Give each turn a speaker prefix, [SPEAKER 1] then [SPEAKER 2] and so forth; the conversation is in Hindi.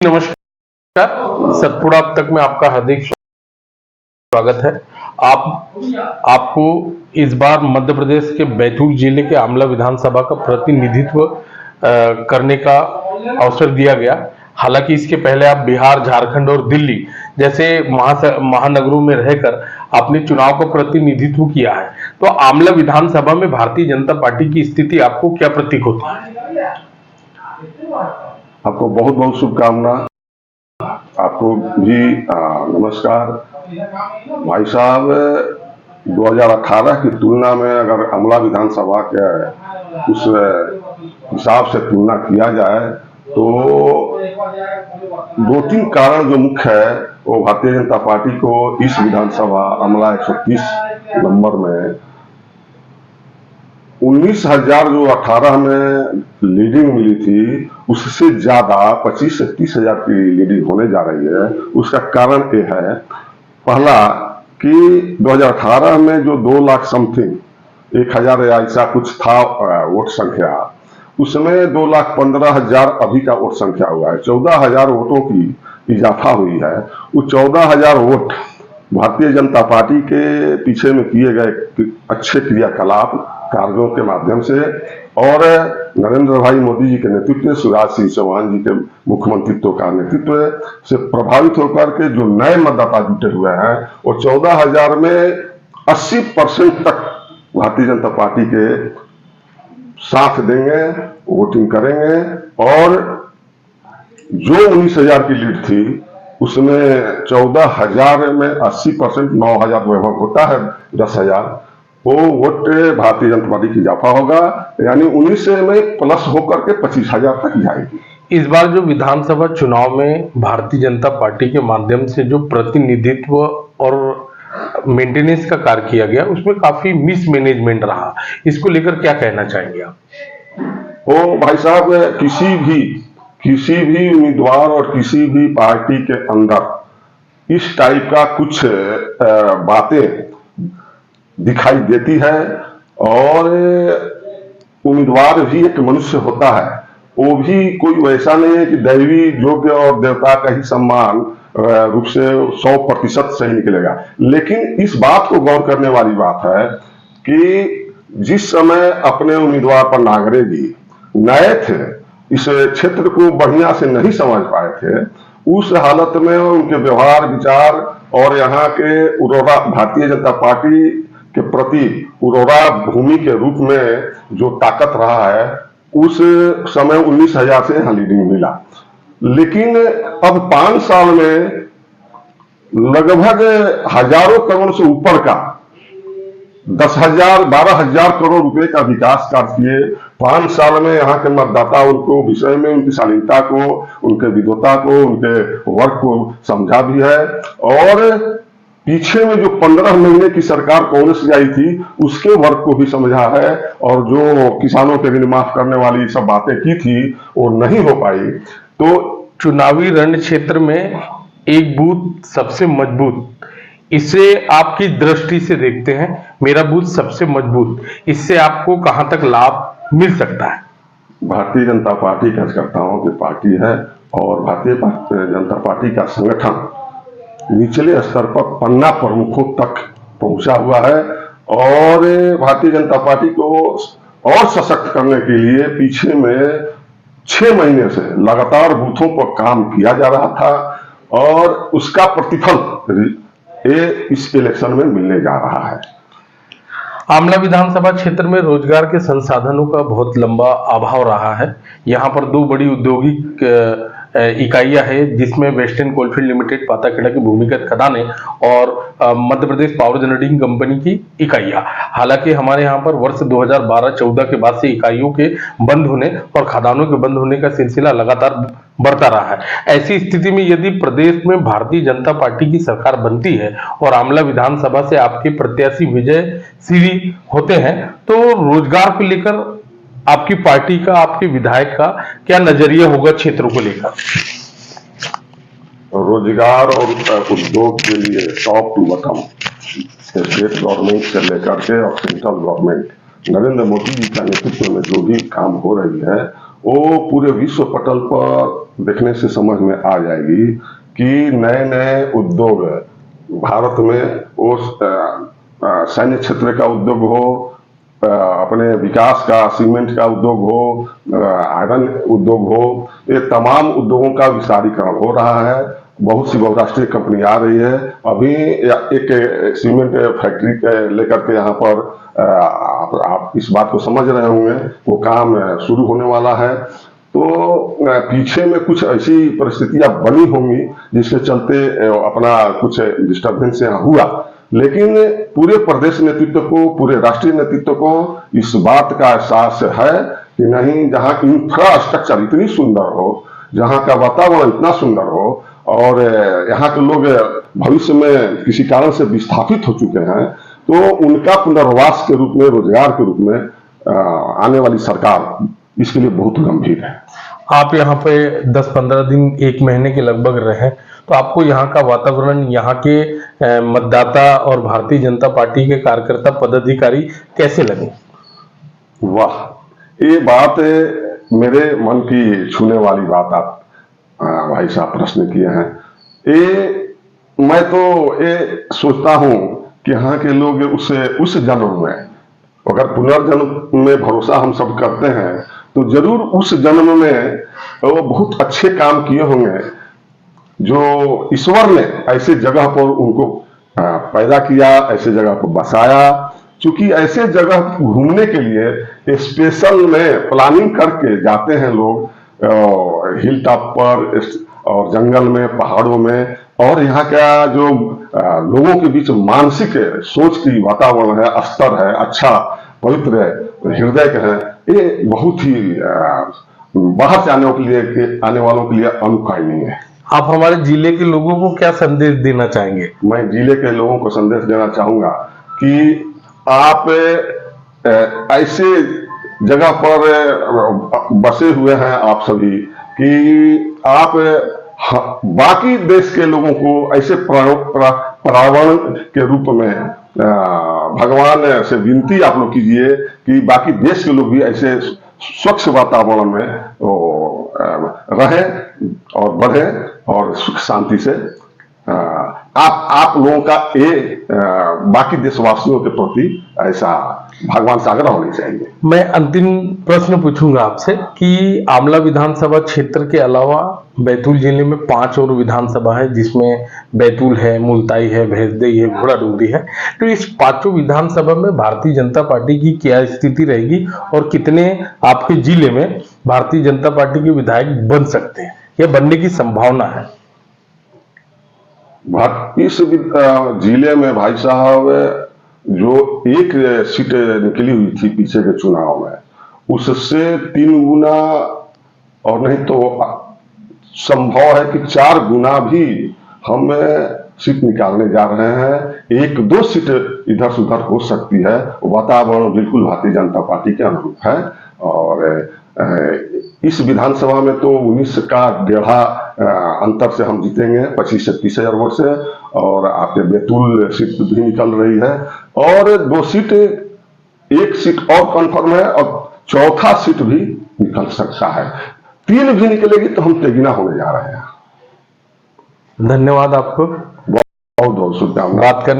[SPEAKER 1] नमस्कार। सतपुड़ा अब तक में आपका हार्दिक स्वागत है। आपको इस बार मध्य प्रदेश के बैतूल जिले के आमला विधानसभा का प्रतिनिधित्व करने का अवसर दिया गया। हालांकि इसके पहले आप बिहार, झारखंड और दिल्ली जैसे महानगरों में रहकर आपने चुनाव का प्रतिनिधित्व किया है, तो आमला विधानसभा में भारतीय जनता पार्टी की स्थिति आपको क्या प्रतीक होती है?
[SPEAKER 2] आपको बहुत बहुत शुभकामना। आपको भी नमस्कार। भाई साहब, 2018 की तुलना में अगर आमला विधानसभा के उस हिसाब से तुलना किया जाए तो दो तीन कारण जो मुख्य है वो भारतीय जनता पार्टी को इस विधानसभा आमला 130 नंबर में 19,000 जो 18 में लीडिंग मिली थी उससे ज्यादा 25 से 30,000 की लीडिंग होने जा रही है। उसका कारण ये है, पहला कि 2018 में जो 2 लाख समथिंग 1,000 ऐसा कुछ था वोट संख्या, उसमें 2,15,000 अभी का वोट संख्या हुआ है। 14,000 वोटों की इजाफा हुई है। वो 14,000 वोट भारतीय जनता पार्टी के पीछे में किए गए अच्छे क्रियाकलाप कार्यों के माध्यम से और नरेंद्र भाई मोदी जी के नेतृत्व, शिवराज सिंह चौहान जी के मुख्यमंत्रित्व का नेतृत्व से प्रभावित होकर के जो नए मतदाता जुटे हुए हैं वो 14,000 में 80% तक भारतीय जनता पार्टी के साथ देंगे, वोटिंग करेंगे। और जो 19,000 की लीड थी उसमें 14,000 में 80%, 9,000 लगभग होता है 10,000, वो वोट भारतीय जनता पार्टी की इजाफा होगा, यानी 19 में प्लस होकर के 25,000 तक जाएगी।
[SPEAKER 1] इस बार जो विधानसभा चुनाव में भारतीय जनता पार्टी के माध्यम से जो प्रतिनिधित्व और मेंटेनेंस का कार्य किया गया उसमें काफी मिसमैनेजमेंट रहा, इसको लेकर क्या कहना चाहेंगे आप?
[SPEAKER 2] वो भाई साहब, किसी भी उम्मीदवार और किसी भी पार्टी के अंदर इस टाइप का कुछ बातें दिखाई देती है। और उम्मीदवार भी एक मनुष्य होता है, वो भी कोई वैसा नहीं है कि दैवी योग्य और देवता का ही सम्मान रूप से 100% सही निकलेगा। लेकिन इस बात को गौर करने वाली बात है कि जिस समय अपने उम्मीदवार पर नागरे जी नए थे, इस क्षेत्र को बढ़िया से नहीं समझ पाए थे, उस हालत में उनके व्यवहार, विचार और यहाँ के उरोड़ा भारतीय जनता पार्टी के प्रति उरोड़ा भूमि के रूप में जो ताकत रहा है, उस समय 19,000 से यहाँ लीडिंग मिला। लेकिन अब 5 साल में लगभग हजारों करोड़ से ऊपर का 10,000, 12,000 करोड़ रुपए का विकास कार्य किए 5 साल में। यहाँ के मतदाता उनको विषय में उनकी शालीनता को, उनके विद्वता को, उनके वर्क को समझा भी है। और पीछे में जो 15 महीने की सरकार कांग्रेस की आई थी उसके वर्क को भी समझा है। और जो किसानों के ऋण माफ करने वाली सब बातें की थी वो नहीं हो पाई।
[SPEAKER 1] तो चुनावी रण क्षेत्र में एक बूथ सबसे मजबूत, इसे आपकी दृष्टि से देखते हैं, मेरा बूथ सबसे मजबूत, इससे आपको कहां तक लाभ मिल सकता है?
[SPEAKER 2] भारतीय जनता पार्टी कार्यकर्ताओं की पार्टी है और भारतीय जनता पार्टी का संगठन निचले स्तर पर पन्ना प्रमुखों तक पहुंचा हुआ है। और भारतीय जनता पार्टी को और सशक्त करने के लिए पीछे में 6 महीने से लगातार बूथों पर काम किया जा रहा था और उसका प्रतिफल इस इलेक्शन में मिलने जा रहा है।
[SPEAKER 1] आमला विधानसभा क्षेत्र में रोजगार के संसाधनों का बहुत लंबा अभाव रहा है। यहाँ पर 2 बड़ी औद्योगिक इकाइयां हैं जिसमें वेस्टर्न कोलफील्ड लिमिटेड पाताखेड़ा की भूमिगत खदानें और Madhya Pradesh power generating company की इकाइयां। हालांकि हमारे यहाँ पर वर्ष 2012-14 के बाद से इकाइयों के बंद होने और खदानों के बंद होने का सिलसिला लगातार बढ़ता रहा है। ऐसी स्थिति में यदि प्रदेश में भारतीय जनता पार्टी की सरकार बनती है और आमला विधानसभा से आपके प्रत्याशी विजय श्री होते हैं, तो रोजगार को लेकर आपकी पार्टी का, आपके विधायक का क्या नजरिया होगा क्षेत्रों को लेकर?
[SPEAKER 2] रोजगार और उद्योग के लिए top to bottom state government से लेकर के और सेंट्रल गवर्नमेंट नरेंद्र मोदी जी का नेतृत्व में जो भी काम हो रही है वो पूरे विश्व पटल पर देखने से समझ में आ जाएगी कि नए नए उद्योग भारत में वो सैन्य क्षेत्र का उद्योग हो, अपने विकास का सीमेंट का उद्योग हो, आयरन उद्योग हो, ये तमाम उद्योगों का विस्तारीकरण हो रहा है। बहुत सी बहुराष्ट्रीय कंपनी आ रही है। अभी एक सीमेंट फैक्ट्री लेकर के यहाँ पर आप इस बात को समझ रहे होंगे, वो काम शुरू होने वाला है। तो पीछे में कुछ ऐसी परिस्थितियां बनी होंगी जिसके चलते अपना कुछ डिस्टर्बेंस यहाँ हुआ, लेकिन पूरे प्रदेश नेतृत्व को, पूरे राष्ट्रीय नेतृत्व को इस बात का एहसास है कि नहीं, जहाँ इंफ्रास्ट्रक्चर इतनी सुंदर हो, जहाँ का वातावरण इतना सुंदर हो और यहाँ के लोग भविष्य में किसी कारण से विस्थापित हो चुके हैं, तो उनका पुनर्वास के रूप में, रोजगार के रूप में आने वाली सरकार इसके लिए बहुत गंभीर है।
[SPEAKER 1] आप यहाँ पे 10-15 दिन, 1 महीने के लगभग रहे, तो आपको यहाँ का वातावरण, यहाँ के मतदाता और भारतीय जनता पार्टी के कार्यकर्ता पदाधिकारी कैसे लगे?
[SPEAKER 2] वाह, ये बात मेरे मन की छूने वाली बात आप भाई साहब प्रश्न किए हैं। मैं तो ये सोचता हूं कि यहाँ के लोग उस जन्म में, अगर पुनर्जन्म में भरोसा हम सब करते हैं, तो जरूर उस जन्म में वो बहुत अच्छे काम किए होंगे जो ईश्वर ने ऐसे जगह पर उनको पैदा किया, ऐसे जगह पर बसाया। क्योंकि ऐसे जगह घूमने के लिए स्पेशल में प्लानिंग करके जाते हैं लोग, हिल टॉप पर और जंगल में, पहाड़ों में, और यहाँ का जो लोगों के बीच मानसिक सोच की वातावरण है, स्तर है, अच्छा पवित्र हृदय के है, ये बहुत ही बाहर से आने वालों के लिए अनुकरणीय है।
[SPEAKER 1] आप हमारे जिले के लोगों को क्या संदेश देना चाहेंगे?
[SPEAKER 2] मैं जिले के लोगों को संदेश देना चाहूंगा कि आप ऐसे जगह पर बसे हुए हैं आप सभी कि आप बाकी देश के लोगों को ऐसे पर्यावरण के रूप में भगवान से विनती आप लोग कीजिए कि बाकी देश के लोग भी ऐसे स्वच्छ वातावरण में रहे और बढ़े और सुख शांति से आप लोगों का बाकी देशवासियों के प्रति ऐसा भगवान से आग्रह होनी चाहिए।
[SPEAKER 1] मैं अंतिम प्रश्न पूछूंगा आपसे कि आमला विधानसभा क्षेत्र के अलावा बैतूल जिले में 5 और विधानसभा है, जिसमें बैतूल है, मुल्ताई है, भैंसदेई है, घोड़ाडोगरी है। तो इस 5 विधानसभा में भारतीय जनता पार्टी की क्या स्थिति रहेगी और कितने आपके जिले में भारतीय जनता पार्टी के विधायक बन सकते हैं या बनने की संभावना है?
[SPEAKER 2] इस जिले में भाई साहब जो एक सीट निकली हुई थी पीछे के चुनाव में, उससे 3 गुना और नहीं तो संभव है कि 4 गुना भी हम सीट निकालने जा रहे हैं। 1-2 सीट इधर से उधर हो सकती है। वातावरण बिल्कुल भारतीय जनता पार्टी के अनुरूप है और इस विधानसभा में तो 19 का 1.5 अंतर से हम जीतेंगे, 25 से 30 हजार वोट से। और आपके बैतूल सीट भी निकल रही है और 2 सीट, 1 सीट और कंफर्म है और चौथा सीट भी निकल सकता है। 3 भी निकलेगी तो हम तेगीना होने जा रहे हैं।
[SPEAKER 1] धन्यवाद आपको,
[SPEAKER 2] बहुत बहुत शुभकामनाएं।
[SPEAKER 1] बात करने